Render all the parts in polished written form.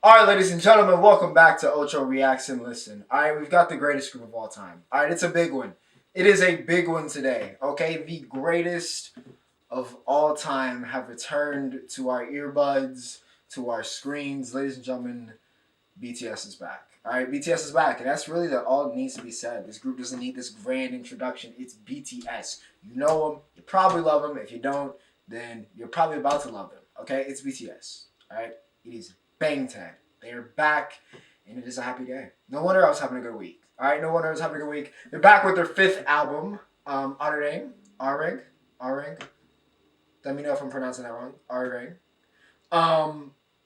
Alright, ladies and gentlemen, welcome back to Ocho Reacts and Listen. Alright, we've got the greatest group of all time. Alright, it's a big one. It is a big one today, okay? The greatest of all time have returned to our earbuds, to our screens. Ladies and gentlemen, BTS is back. Alright, BTS is back, and that's really all that needs to be said. This group doesn't need this grand introduction. It's BTS. You know them, you probably love them. If you don't, then you're probably about to love them, okay? It's BTS, alright? It is bang tag. They are back, and it is a happy day. No wonder I was having a good week. All right, no wonder I was having a good week. They're back with their fifth album, Areng. Let me know if I'm pronouncing that wrong. Areng.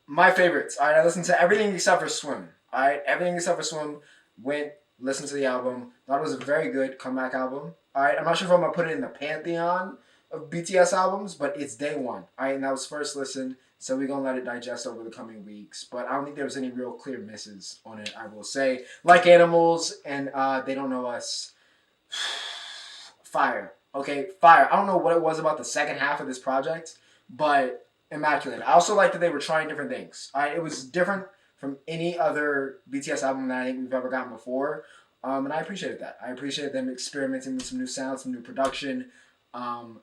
My favorites. All right, I listened to everything except for Swim. All right, everything except for Swim. Listened to the album. Thought it was a very good comeback album. All right, I'm not sure if I'm gonna put it in the pantheon of BTS albums, but it's day one. All right, and that was first listen. So we're going to let it digest over the coming weeks. But I don't think there was any real clear misses on it, I will say. Like Animals and They Don't Know Us. Fire. Okay, fire. I don't know what it was about the second half of this project, but immaculate. I also like that they were trying different things. It was different from any other BTS album that I think we've ever gotten before. And I appreciated that. I appreciated them experimenting with some new sounds, some new production.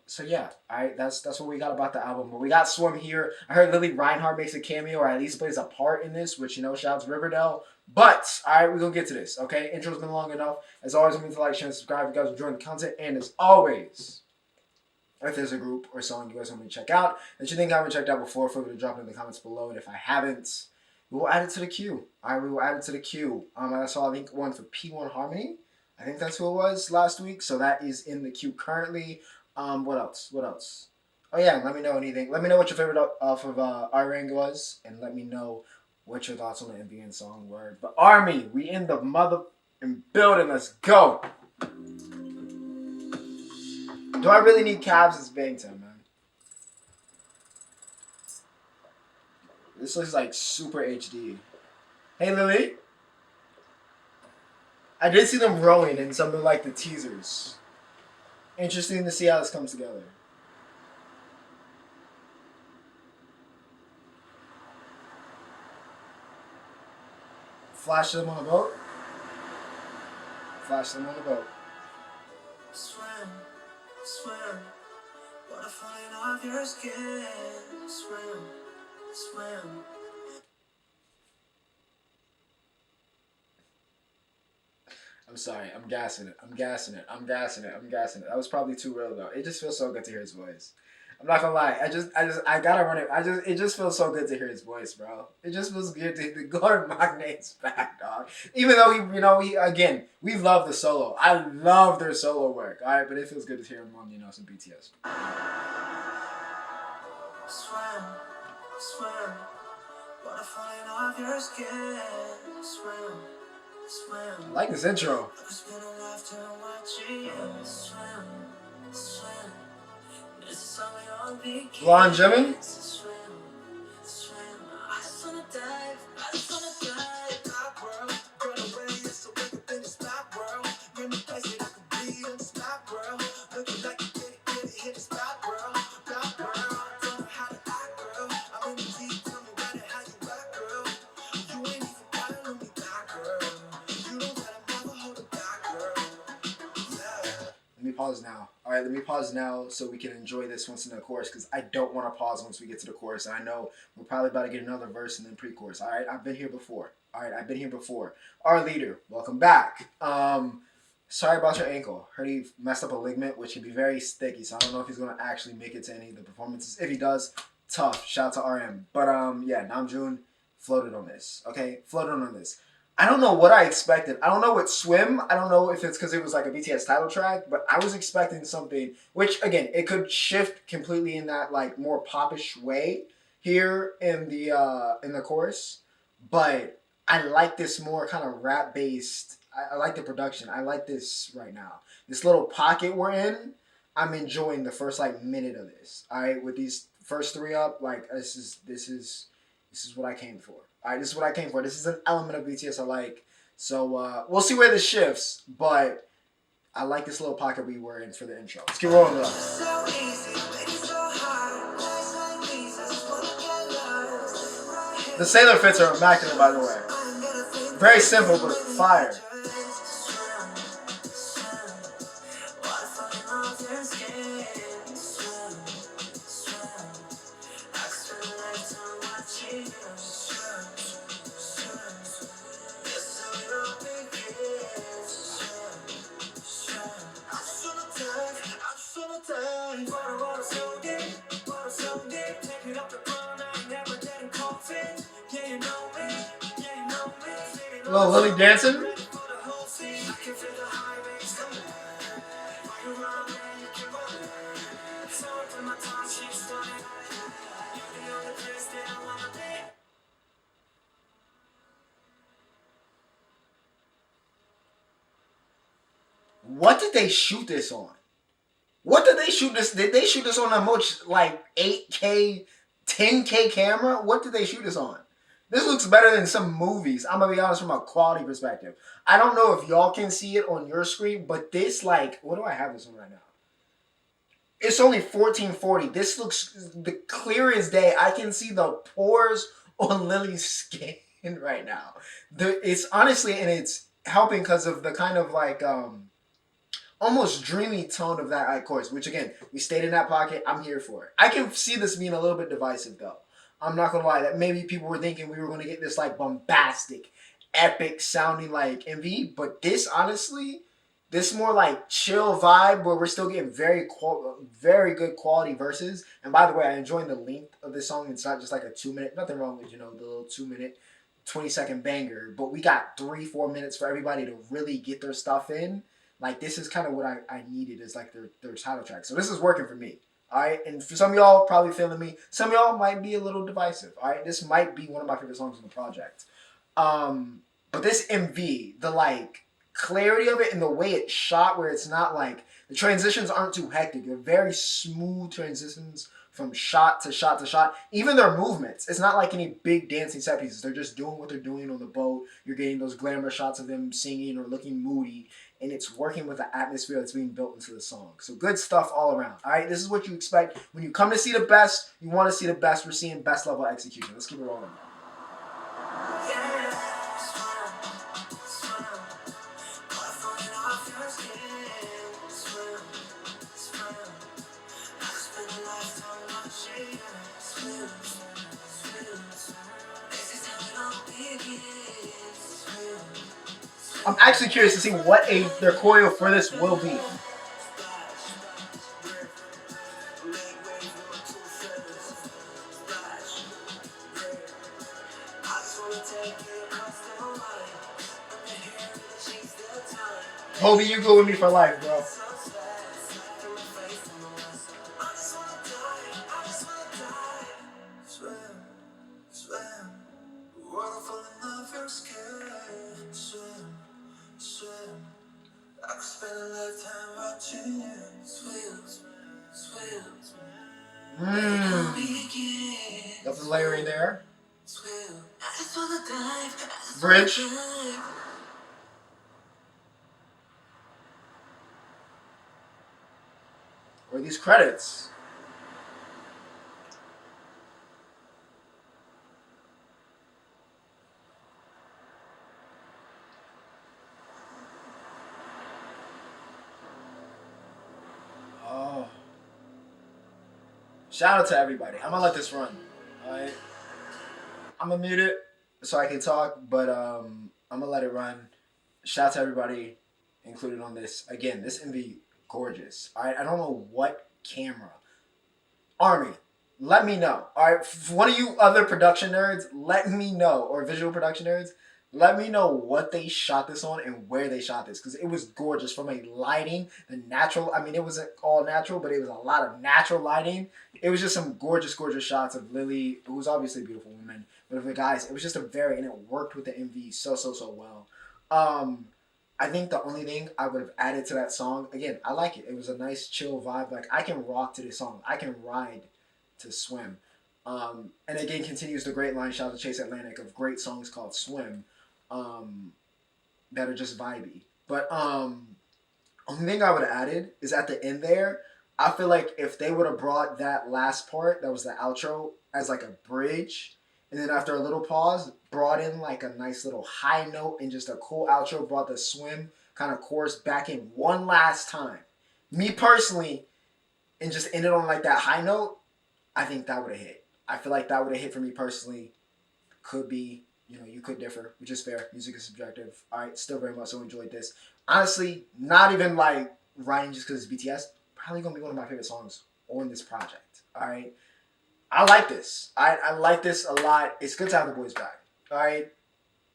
So yeah, that's what we got about the album. But we got Swim here. I heard Lily Reinhardt makes a cameo, or at least plays a part in this, which, shouts Riverdale. But, alright, we're gonna get to this, okay? Intro's been long enough. As always, remember to like, share, and subscribe if you guys are enjoying the content. And as always, if there's a group or song you guys want me to check out that you think I haven't checked out before, feel free to drop it in the comments below. And if I haven't, we will add it to the queue. Alright, we will add it to the queue. I saw, I think, one for P1 Harmony. I think that's who it was last week. So that is in the queue currently. What else? Oh yeah, let me know anything. Let me know what your favorite off of Areng was, and let me know what your thoughts on the MVN song were. But Army, we in the mother and building. Let's go. Do I really need cabs? It's bang time, man. This looks like super HD. Hey Lily. I did see them rowing in some of like the teasers. Interesting to see how this comes together. Flash them on the boat. Flash them on the boat. Swim, swim, butterfly off your skin. Swim, swim. I'm sorry, I'm gassing it. That was probably too real though. It just feels so good to hear his voice. I'm not gonna lie. I gotta run it. It just feels so good to hear his voice, bro. It just feels good to the Gordon Magnate's back, dog. Even though again, we love the solo. I love their solo work. All right, but it feels good to hear him on, some BTS. Swim, swim, butterfly off your skin. Swim. I like this intro. Blonde Jimin? Let me pause now so we can enjoy this once in the chorus, because I don't want to pause once we get to the chorus. And I know we're probably about to get another verse and then pre-chorus. All right, I've been here before. Our leader, welcome back. Sorry about your ankle. Heard he messed up a ligament, which can be very sticky. So I don't know if he's going to actually make it to any of the performances. If he does, tough. Shout out to RM. But yeah, Namjoon floated on this. Okay, floated on this. I don't know what I expected. I don't know what Swim. I don't know if it's because it was like a BTS title track, but I was expecting something, which again, it could shift completely in that like more popish way here in the chorus. But I like this more kind of rap based. I like the production. I like this right now. This little pocket we're in, I'm enjoying the first like minute of this. All right, with these first three up, like this is what I came for. All right, this is what I came for. This is an element of BTS I like. So we'll see where this shifts, but I like this little pocket we were in for the intro. Let's get rolling up. So easy, so hard, The sailor fits are immaculate, by the way. Very simple, but fire. Little Lily dancing. What did they shoot this on? What did they shoot this? Did they shoot this on a much like 8K, 10K camera? What did they shoot this on? This looks better than some movies. I'm gonna be honest from a quality perspective. I don't know if y'all can see it on your screen, but this like, what do I have this on right now? It's only 1440. This looks the clear as day. I can see the pores on Lily's skin right now. It's honestly, and it's helping because of the kind of like almost dreamy tone of that chorus, which again, we stayed in that pocket. I'm here for it. I can see this being a little bit divisive though. I'm not gonna lie, that maybe people were thinking we were gonna get this like bombastic, epic sounding like MV, but this honestly, this more like chill vibe where we're still getting very good quality verses. And by the way, I enjoying the length of this song. It's not just like a 2 minute. Nothing wrong with the little 2 minute, 20-second banger, but we got 3-4 minutes for everybody to really get their stuff in. Like this is kind of what I needed is like their title track. So this is working for me. All right, and for some of y'all probably feeling me. Some of y'all might be a little divisive. All right, this might be one of my favorite songs in the project. But this MV, the like clarity of it and the way it's shot, where it's not like the transitions aren't too hectic. They're very smooth transitions from shot to shot to shot. Even their movements, it's not like any big dancing set pieces. They're just doing what they're doing on the boat. You're getting those glamour shots of them singing or looking moody, and it's working with the atmosphere that's being built into the song. So good stuff all around. All right, this is what you expect when you come to see the best. You want to see the best. We're seeing best level execution. Let's keep it rolling. I'm actually curious to see what their choreo for this will be. Hobie, you go with me for life, bro. Got the layering there. Bridge. Where are these credits? Oh. Shout out to everybody. I'm gonna let this run. Alright. I'm gonna mute it so I can talk, but I'm gonna let it run. Shout out to everybody included on this. Again, this MV gorgeous. Alright, I don't know what camera. Army, let me know. Alright, one of you other production nerds, let me know, or visual production nerds, let me know what they shot this on and where they shot this, because it was gorgeous from a lighting, the natural. I mean, it wasn't all natural, but it was a lot of natural lighting. It was just some gorgeous, gorgeous shots of Lily, who's obviously a beautiful woman, but of the guys. It was just and it worked with the MV so well. I think the only thing I would have added to that song, again, I like it. It was a nice chill vibe. Like I can rock to this song. I can ride to Swim. And again, continues the great line, shout out to Chase Atlantic, of great songs called Swim, that are just vibey. But only thing I would have added is at the end there, I feel like if they would have brought that last part, that was the outro, as like a bridge, and then after a little pause, brought in like a nice little high note and just a cool outro, brought the swim kind of chorus back in one last time. Me personally, and just ended on like that high note, I think that would have hit. I feel like that would have hit for me personally. Could be, you could differ, which is fair. Music is subjective. All right, still very much so enjoyed this. Honestly, not even like writing just because it's BTS. Probably gonna be one of my favorite songs on this project. All right, I like this. I like this a lot. It's good to have the boys back. All right,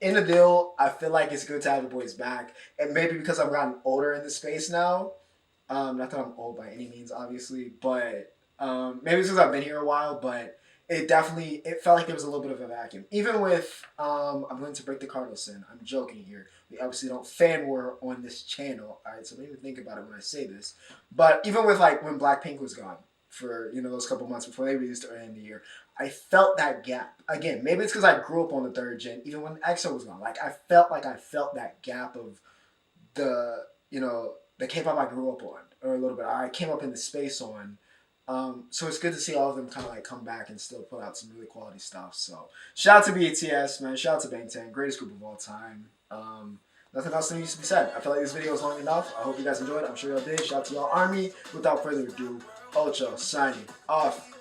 in the deal, I feel like it's good to have the boys back, and maybe because I've gotten older in the space now. Not that I'm old by any means, obviously, but maybe it's because I've been here a while. But it felt like there was a little bit of a vacuum. Even with I'm going to break the cardinal sin. I'm joking here. We obviously don't fan war on this channel. All right, so don't even think about it when I say this. But even with like when Blackpink was gone for those couple months before they released at the end of the year, I felt that gap again. Maybe it's because I grew up on the third gen. Even when EXO was gone, like I felt that gap of the the K-pop I grew up on, or a little bit. I came up in the space on. So it's good to see all of them kind of like come back and still put out some really quality stuff. So shout out to BTS, man. Shout out to Bangtan, greatest group of all time. Nothing else needs to be said. I feel like this video was long enough. I hope you guys enjoyed it. I'm sure y'all did. Shout out to y'all army. Without further ado, Ocho signing off.